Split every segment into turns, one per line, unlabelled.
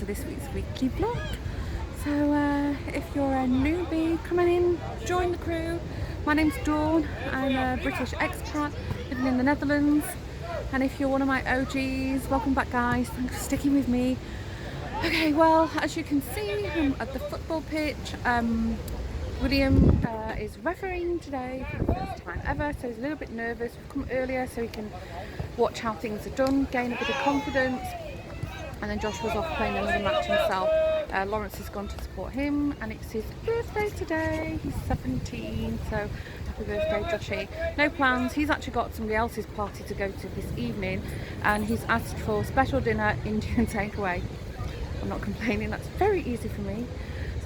to this week's weekly vlog. So if you're a newbie coming in, join the crew. My name's Dawn, I'm a British expat living in the Netherlands, and if you're one of my OGs, welcome back guys, thanks for sticking with me. Okay, well, as you can see, I'm at the football pitch. William is refereeing today for the first time ever, so he's a little bit nervous. We've come earlier so he can watch how things are done, gain a bit of confidence. And then Josh was off playing another match himself. Lawrence has gone to support him, and it's his birthday today. He's 17, so happy birthday, Joshy. No plans. He's actually got somebody else's party to go to this evening, and he's asked for special dinner, Indian takeaway. I'm not complaining, that's very easy for me.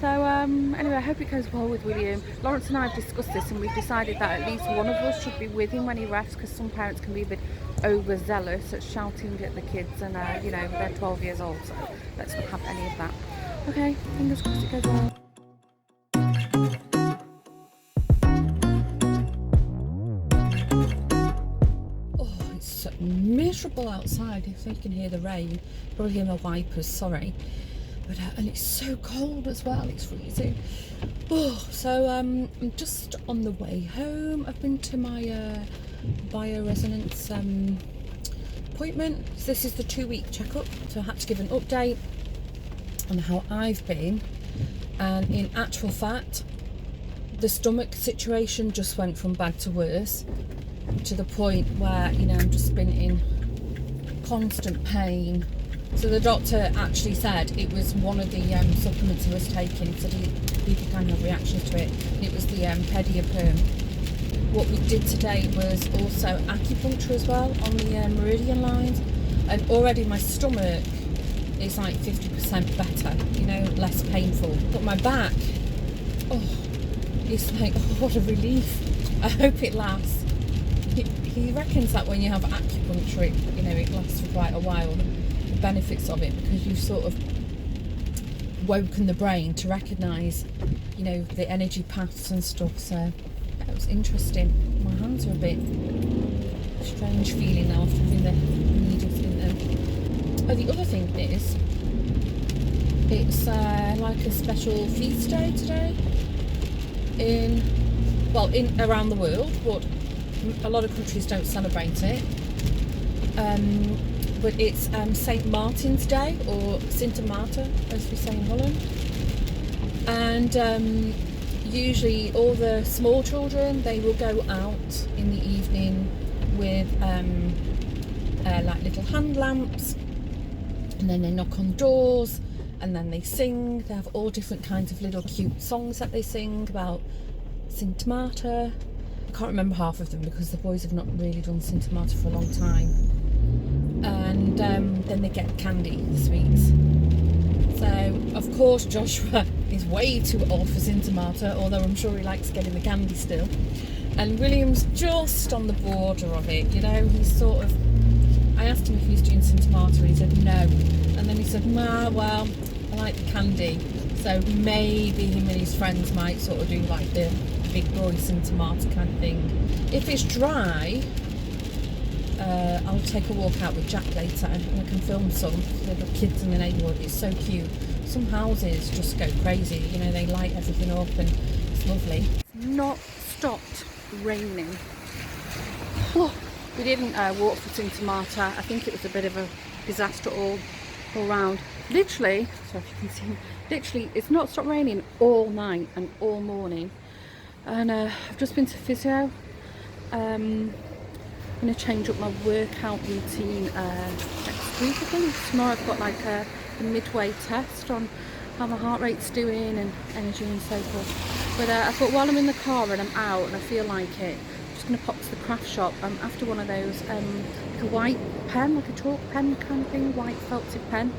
So anyway, I hope it goes well with William. Lawrence and I have discussed this, and we've decided that at least one of us should be with him when he refs, because some parents can be a bit overzealous at shouting at the kids, and you know, they're 12 years old, so let's not have any of that. Okay, fingers crossed it goes well. Oh, it's so miserable outside. If you can hear the rain, probably hear my wipers, sorry. But, and it's so cold as well, it's freezing. Oh, so I'm just on the way home. I've been to my bioresonance appointment. So this is the 2-week checkup, so I had to give an update on how I've been. And in actual fact, the stomach situation just went from bad to worse, to the point where, you know, I've just been in constant pain. So the doctor actually said it was one of the supplements he was taking, so people can have reactions to it, and it was the Pediaperm. What we did today was also acupuncture as well on the meridian lines, and already my stomach is like 50% better, you know, less painful. But my back, oh, it's like, oh, what a relief. I hope it lasts. He reckons that when you have acupuncture, it, you know, it lasts for quite a while. Benefits of it, because you've sort of woken the brain to recognise, you know, the energy paths and stuff. So that was interesting. My hands are a bit strange feeling now after having the needles in them. Oh, the other thing is, it's like a special feast day today in around the world, but a lot of countries don't celebrate it. But it's St. Martin's Day, or Sint Maarten, as we say in Holland. And usually all the small children, they will go out in the evening with like little hand lamps, and then they knock on doors, and then they sing. They have all different kinds of little cute songs that they sing about Sint Maarten. I can't remember half of them because the boys have not really done Sint Maarten for a long time. And then they get candy, the sweets. So of course Joshua is way too old for Sint Maarten, although I'm sure he likes getting the candy still. And William's just on the border of it, you know. He's sort of, I asked him if he was doing Sint Maarten, he said no, and then he said, nah, well, I like the candy, so maybe him and his friends might sort of do like the big boy Sint Maarten kind of thing. If it's dry, I'll take a walk out with Jack later, and I can film some little kids in the neighbourhood. It's so cute. Some houses just go crazy, you know, they light everything up and it's lovely. It's not stopped raining. Oh, we didn't walk for Sint Maarten. I think it was a bit of a disaster all round. Literally, sorry if you can see, literally it's not stopped raining all night and all morning. And I've just been to physio. I'm going to change up my workout routine next week, I think. Tomorrow I've got like a midway test on how my heart rate's doing and energy and so forth. But I thought while I'm in the car and I'm out and I feel like it, I'm just going to pop to the craft shop. I'm after one of those, like a white pen, like a chalk pen kind of thing, white felted pen.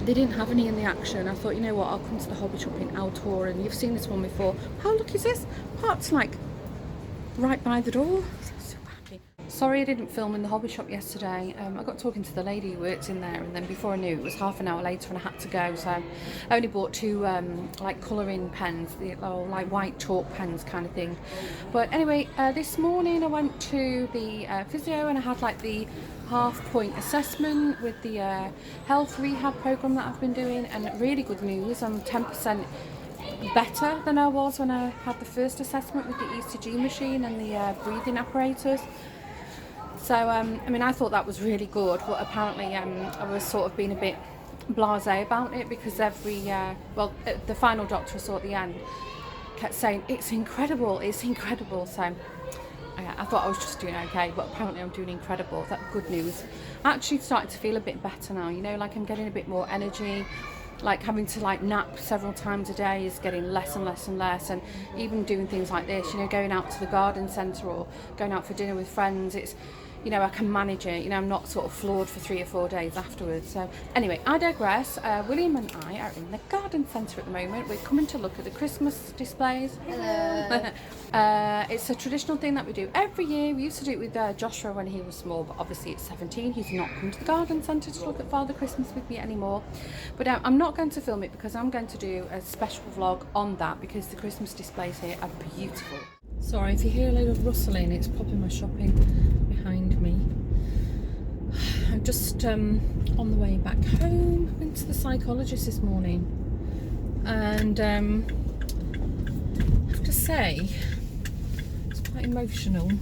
They didn't have any in the Action. I thought, you know what, I'll come to the hobby shop in Altor, and you've seen this one before. Oh, look, is this? Parked like right by the door. So happy. Sorry I didn't film in the hobby shop yesterday. I got talking to the lady who works in there, and then before I knew it was half an hour later and I had to go. So I only bought two like colouring pens, or like white chalk pens kind of thing. But anyway, this morning I went to the physio and I had like the half-point assessment with the health rehab program that I've been doing, and really good news. I'm 10% better than I was when I had the first assessment with the ECG machine and the breathing apparatus. So I mean, I thought that was really good, but apparently I was sort of being a bit blasé about it, because every the final doctor I saw at the end kept saying it's incredible, it's incredible. So I thought I was just doing okay, but apparently I'm doing incredible. That's good news. I'm actually starting to feel a bit better now, you know, like I'm getting a bit more energy. Like having to like nap several times a day is getting less and less and less, and even doing things like this, you know, going out to the garden centre or going out for dinner with friends, it's, you know, I can manage it, you know, I'm not sort of floored for 3 or 4 days afterwards. So anyway, I digress. William and I are in the garden centre at the moment. We're coming to look at the Christmas displays. Hello. It's a traditional thing that we do every year. We used to do it with Joshua when he was small, but obviously at 17 he's not come to the garden centre to look at Father Christmas with me anymore. But I'm not going to film it because I'm going to do a special vlog on that, because the Christmas displays here are beautiful. Sorry if you hear a load of rustling, it's popping my shopping behind me. I'm just on the way back home. I've been to the psychologist this morning, and I have to say it's quite emotional,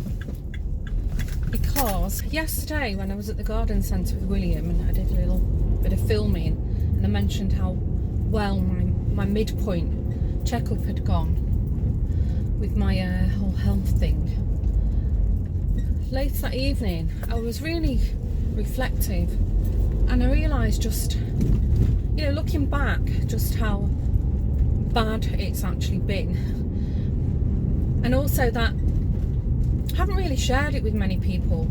because yesterday when I was at the garden centre with William and I did a little bit of filming, and I mentioned how well my midpoint checkup had gone with my whole health thing. Late that evening I was really reflective, and I realised, just, you know, looking back, just how bad it's actually been, and also that I haven't really shared it with many people,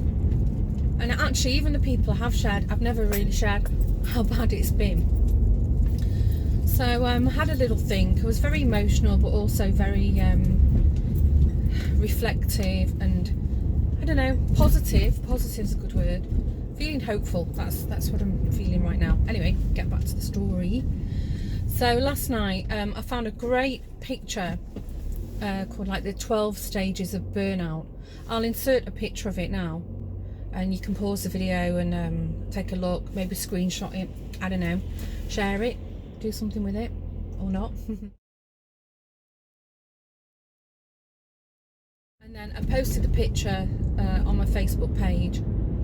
and actually even the people I have shared, I've never really shared how bad it's been. So I had a little think. I was very emotional, but also very reflective, and I don't know, positive. Positive's a good word. Feeling hopeful. That's what I'm feeling right now. Anyway, get back to the story. So last night I found a great picture called like the 12 stages of burnout. I'll insert a picture of it now, and you can pause the video and take a look, maybe screenshot it, I don't know, share it, do something with it or not. And then I posted the picture on my Facebook page,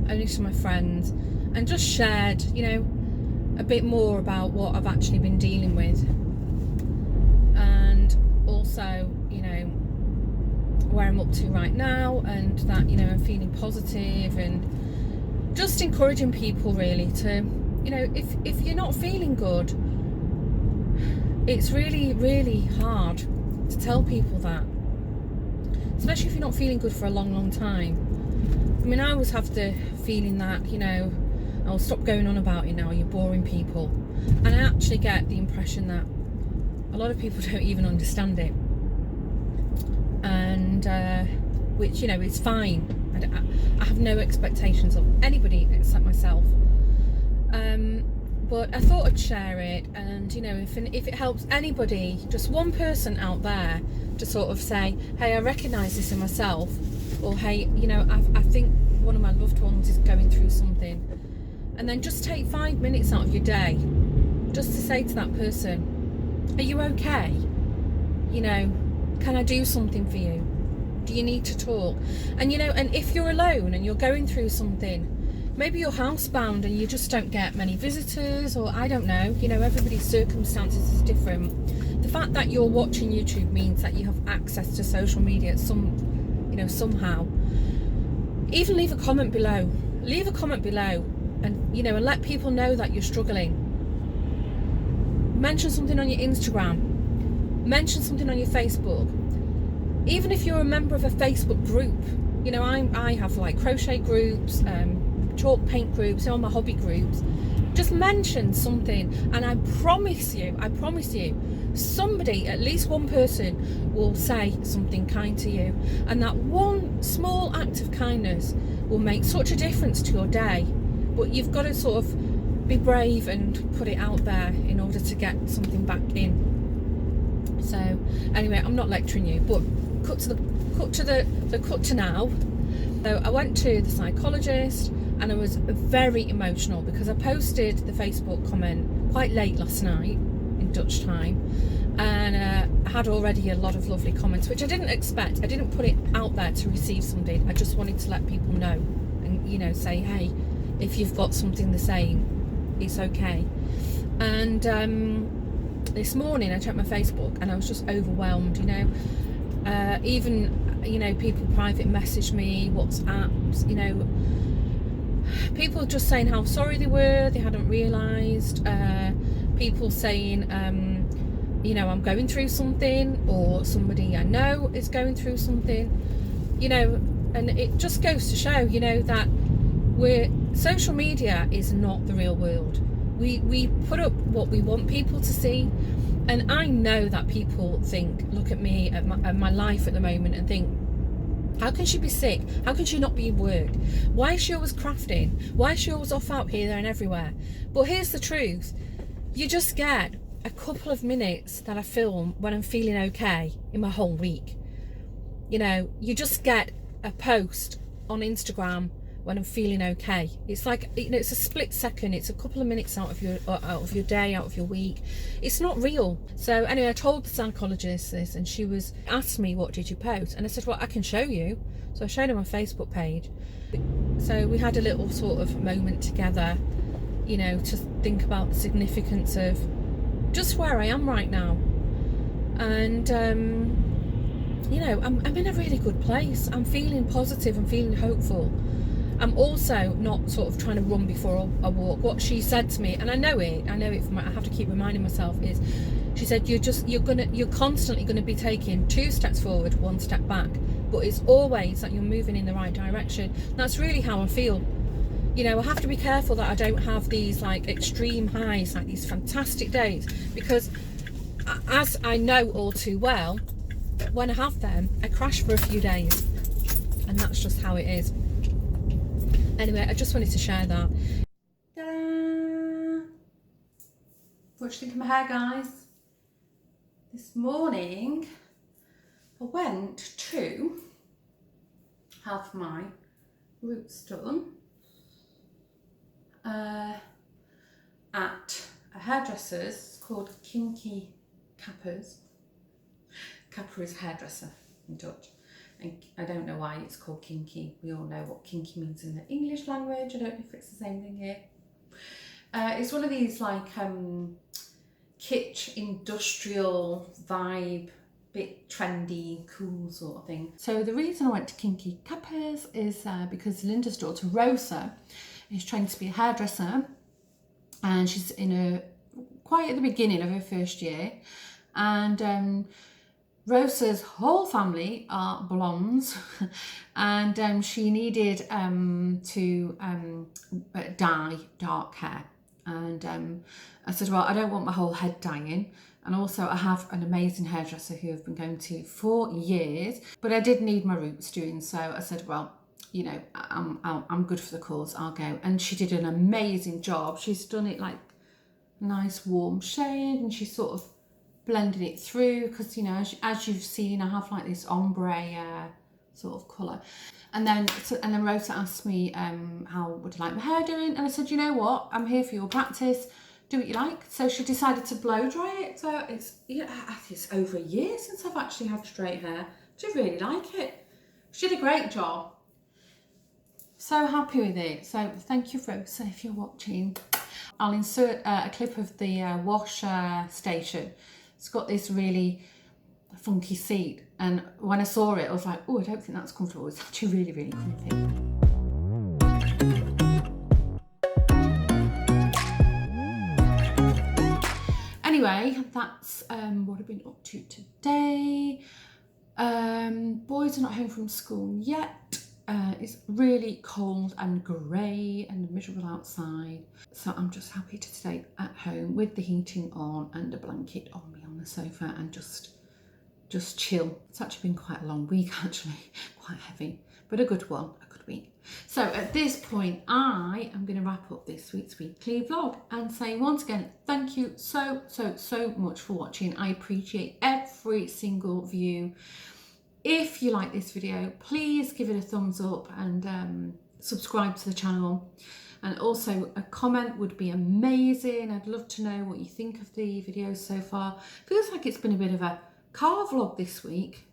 only to my friends, and just shared, you know, a bit more about what I've actually been dealing with, and also, you know, where I'm up to right now, and that, you know, I'm feeling positive, and just encouraging people really to, you know, if you're not feeling good, it's really, really hard to tell people that, especially if you're not feeling good for a long time. I mean, I always have the feeling that, you know, I'll stop going on about it now, you're boring people, and I actually get the impression that a lot of people don't even understand it, and which, you know, is fine. I have no expectations of anybody except myself, but I thought I'd share it, and, you know, if it helps anybody, just one person out there, to sort of say, hey, I recognise this in myself, or hey, you know, I think one of my loved ones is going through something, and then just take 5 minutes out of your day just to say to that person, are you okay? You know, can I do something for you? Do you need to talk? And, you know, and if you're alone and you're going through something, maybe you're housebound and you just don't get many visitors, or I don't know, you know, everybody's circumstances is different. The fact that you're watching YouTube means that you have access to social media somehow. Even leave a comment below, and, you know, and let people know that you're struggling. Mention something on your Instagram, mention something on your Facebook. Even if you're a member of a Facebook group, you know, I have like crochet groups, chalk paint groups, all my hobby groups. Just mention something, and I promise you, somebody, at least one person, will say something kind to you. And that one small act of kindness will make such a difference to your day. But you've got to sort of be brave and put it out there in order to get something back in. So anyway, I'm not lecturing you, but cut to now. So I went to the psychologist, and I was very emotional because I posted the Facebook comment quite late last night in Dutch time, and I had already a lot of lovely comments, which I didn't expect. I didn't put it out there to receive something. I just wanted to let people know and, say, hey, if you've got something the same, it's okay. And this morning I checked my Facebook and I was just overwhelmed, even people private message me, WhatsApps, people just saying how sorry they were, they hadn't realised, people saying I'm going through something, or somebody I know is going through something, and it just goes to show, that social media is not the real world. We put up what we want people to see, and I know that people look at me, at my life at the moment, and think, how can she be sick? How can she not be in work? Why is she always crafting? Why is she always off out here, there and everywhere? But here's the truth. You just get a couple of minutes that I film when I'm feeling okay in my whole week. You just get a post on Instagram when I'm feeling okay. It's like, it's a split second. It's a couple of minutes out of your day, out of your week. It's not real. So anyway, I told the psychologist this, and she asked me, what did you post? And I said, well, I can show you. So I showed her my Facebook page. So we had a little sort of moment together, to think about the significance of just where I am right now. And I'm in a really good place. I'm feeling positive. I'm feeling hopeful. I'm also not sort of trying to run before I walk. What she said to me, and I know it I have to keep reminding myself, is she said, you're constantly going to be taking 2 steps forward, 1 step back, but it's always that you're moving in the right direction. That's really how I feel. I have to be careful that I don't have these like extreme highs, like these fantastic days, because as I know all too well, when I have them, I crash for a few days, and that's just how it is. Anyway, I just wanted to share that. Ta-da! What do you think of my hair, guys? This morning, I went to have my roots done at a hairdresser's called Kinky Kappa's. Kappa is hairdresser in Dutch. And I don't know why it's called kinky. We all know what kinky means in the English language. I don't know if it's the same thing here. It's one of these like kitsch industrial vibe, bit trendy, cool sort of thing. So the reason I went to Kinky Kappa's is because Linda's daughter Rosa is trying to be a hairdresser, and she's quite at the beginning of her first year, and Rosa's whole family are blondes, and she needed to dye dark hair. And I said, well, I don't want my whole head dyeing. And also I have an amazing hairdresser who I've been going to for years, but I did need my roots doing. So I said, well, I'm good for the cause, I'll go. And she did an amazing job. She's done it like nice warm shade, and she sort of blended it through, because as you've seen, I have like this ombre sort of colour. And then Rosa asked me how would I like my hair doing, and I said, you know what, I'm here for your practice, do what you like. So she decided to blow dry it. So it's over a year since I've actually had straight hair. I really like it. She did a great job. So happy with it. So thank you, Rosa, if you're watching. I'll insert a clip of the wash station. It's got this really funky seat, and when I saw it I was like, oh, I don't think that's comfortable. It's actually really, really comfy. Anyway, that's what I've been up to today. Boys are not home from school yet. It's really cold and grey and miserable outside, so I'm just happy to stay at home with the heating on and a blanket on me on the sofa and just chill. It's actually been quite a long week, actually, quite heavy, but a good one, a good week. So at this point, I am going to wrap up this week's weekly vlog and say once again, thank you so much for watching. I appreciate every single view. If you like this video, please give it a thumbs up and subscribe to the channel. And also a comment would be amazing. I'd love to know what you think of the videos so far. Feels like it's been a bit of a car vlog this week.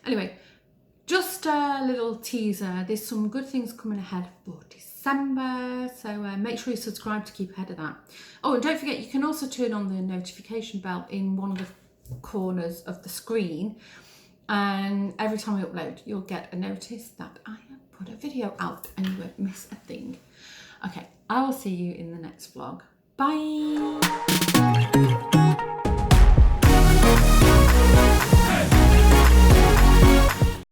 Anyway, just a little teaser. There's some good things coming ahead for December, so make sure you subscribe to keep ahead of that. Oh, and don't forget, you can also turn on the notification bell in one of the corners of the screen, and every time I upload, you'll get a notice that I have put a video out and you won't miss a thing. Okay, I will see you in the next vlog. Bye!